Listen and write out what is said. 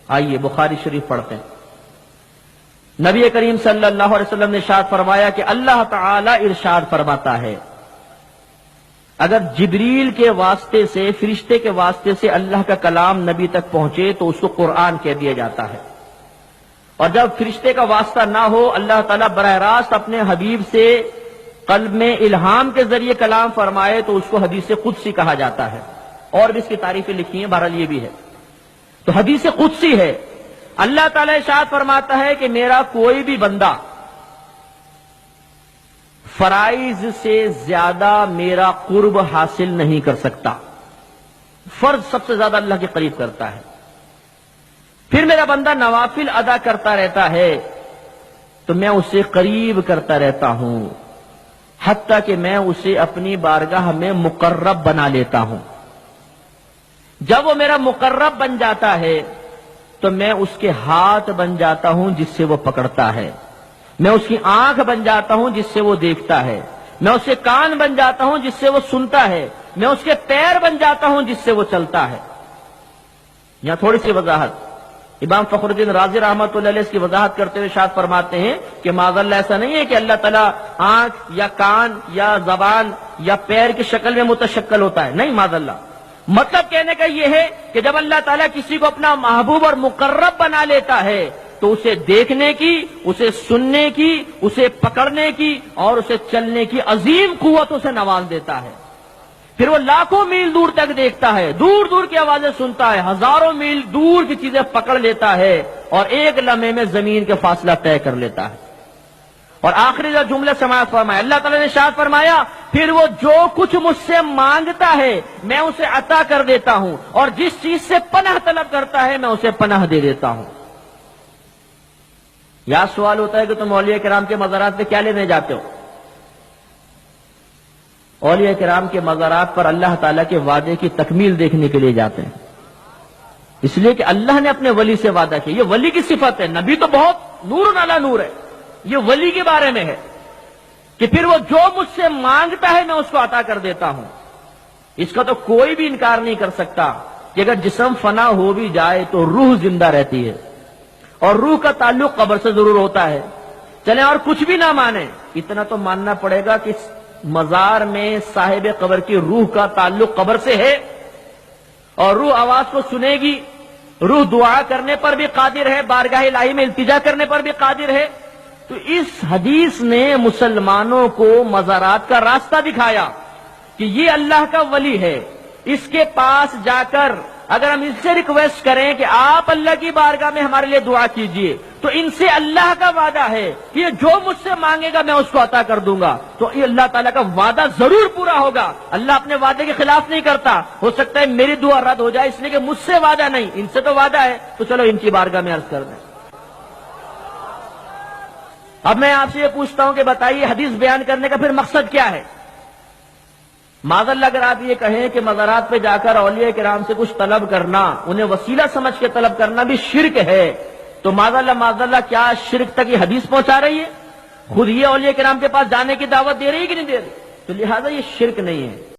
آئیے بخاری شریف پڑھتے ہیں۔ نبی کریم صلی اللہ علیہ وسلم نے ارشاد فرمایا کہ اللہ تعالی ارشاد فرماتا ہے، اگر جبریل کے واسطے سے، فرشتے کے واسطے سے اللہ کا کلام نبی تک پہنچے تو اس کو قرآن کہہ دیا جاتا ہے، اور جب فرشتے کا واسطہ نہ ہو، اللہ تعالیٰ براہ راست اپنے حبیب سے قلب میں الہام کے ذریعے کلام فرمائے تو اس کو حدیث قدسی کہا جاتا ہے، اور بھی اس کی تعریفیں لکھی ہیں، بہرحال یہ بھی ہے۔ تو حدیث قدسی ہے، اللہ تعالیٰ ارشاد فرماتا ہے کہ میرا کوئی بھی بندہ فرائض سے زیادہ میرا قرب حاصل نہیں کر سکتا، فرض سب سے زیادہ اللہ کے قریب کرتا ہے، پھر میرا بندہ نوافل ادا کرتا رہتا ہے تو میں اسے قریب کرتا رہتا ہوں، حتیٰ کہ میں اسے اپنی بارگاہ میں مقرب بنا لیتا ہوں۔ جب وہ میرا مقرب بن جاتا ہے تو میں اس کے ہاتھ بن جاتا ہوں جس سے وہ پکڑتا ہے، میں اس کی آنکھ بن جاتا ہوں جس سے وہ دیکھتا ہے، میں اس کے کان بن جاتا ہوں جس سے وہ سنتا ہے، میں اس کے پیر بن جاتا ہوں جس سے وہ چلتا ہے۔ یہاں تھوڑی سی وضاحت، امام فخر الدین رازی رحمۃ اللہ علیہ اس کی وضاحت کرتے ہوئے ارشاد فرماتے ہیں کہ معاذ اللہ ایسا نہیں ہے کہ اللہ تعالیٰ آنکھ یا کان یا زبان یا پیر کی شکل میں متشکل ہوتا ہے، نہیں، معاذ اللہ۔ مطلب کہنے کا یہ ہے کہ جب اللہ تعالیٰ کسی کو اپنا محبوب اور مقرب بنا لیتا ہے تو اسے دیکھنے کی، اسے سننے کی، اسے پکڑنے کی اور اسے چلنے کی عظیم قوتوں سے نواز دیتا ہے۔ پھر وہ لاکھوں میل دور تک دیکھتا ہے، دور دور کی آوازیں سنتا ہے، ہزاروں میل دور کی چیزیں پکڑ لیتا ہے اور ایک لمحے میں زمین کے فاصلہ طے کر لیتا ہے۔ اور آخری جو جملہ سماعت فرمایا، اللہ تعالیٰ نے ارشاد فرمایا، پھر وہ جو کچھ مجھ سے مانگتا ہے میں اسے عطا کر دیتا ہوں، اور جس چیز سے پناہ طلب کرتا ہے میں اسے پناہ دے دیتا ہوں۔ یا سوال ہوتا ہے کہ تم اولیاء کرام کے مزارات پہ کیا لینے جاتے ہو؟ اولیاء کرام کے مزارات پر اللہ تعالیٰ کے وعدے کی تکمیل دیکھنے کے لیے جاتے ہیں، اس لیے کہ اللہ نے اپنے ولی سے وعدہ کیا۔ یہ ولی کی صفت ہے، نبی تو بہت نور علی نور ہے، یہ ولی کے بارے میں ہے کہ پھر وہ جو مجھ سے مانگتا ہے میں اس کو عطا کر دیتا ہوں۔ اس کا تو کوئی بھی انکار نہیں کر سکتا کہ اگر جسم فنا ہو بھی جائے تو روح زندہ رہتی ہے، اور روح کا تعلق قبر سے ضرور ہوتا ہے۔ چلیں اور کچھ بھی نہ مانے، اتنا تو ماننا پڑے گا کہ مزار میں صاحب قبر کی روح کا تعلق قبر سے ہے، اور روح آواز کو سنے گی، روح دعا کرنے پر بھی قادر ہے، بارگاہ الہی میں التجا کرنے پر بھی قادر ہے۔ تو اس حدیث نے مسلمانوں کو مزارات کا راستہ دکھایا کہ یہ اللہ کا ولی ہے، اس کے پاس جا کر اگر ہم اس سے ریکویسٹ کریں کہ آپ اللہ کی بارگاہ میں ہمارے لیے دعا کیجئے، تو ان سے اللہ کا وعدہ ہے کہ یہ جو مجھ سے مانگے گا میں اس کو عطا کر دوں گا، تو یہ اللہ تعالیٰ کا وعدہ ضرور پورا ہوگا۔ اللہ اپنے وعدے کے خلاف نہیں کرتا، ہو سکتا ہے میری دعا رد ہو جائے اس لیے کہ مجھ سے وعدہ نہیں، ان سے تو وعدہ ہے، تو چلو ان کی بارگاہ میں عرض کر دیں۔ اب میں آپ سے یہ پوچھتا ہوں کہ بتائیے حدیث بیان کرنے کا پھر مقصد کیا ہے؟ معاذ اللہ اگر آپ یہ کہیں کہ مزارات پہ جا کر اولیاء کرام سے کچھ طلب کرنا، انہیں وسیلہ سمجھ کے طلب کرنا بھی شرک ہے، تو معاذ اللہ کیا شرک تک یہ حدیث پہنچا رہی ہے؟ خود یہ اولیاء کرام کے پاس جانے کی دعوت دے رہی ہے کہ نہیں دے رہی؟ تو لہذا یہ شرک نہیں ہے۔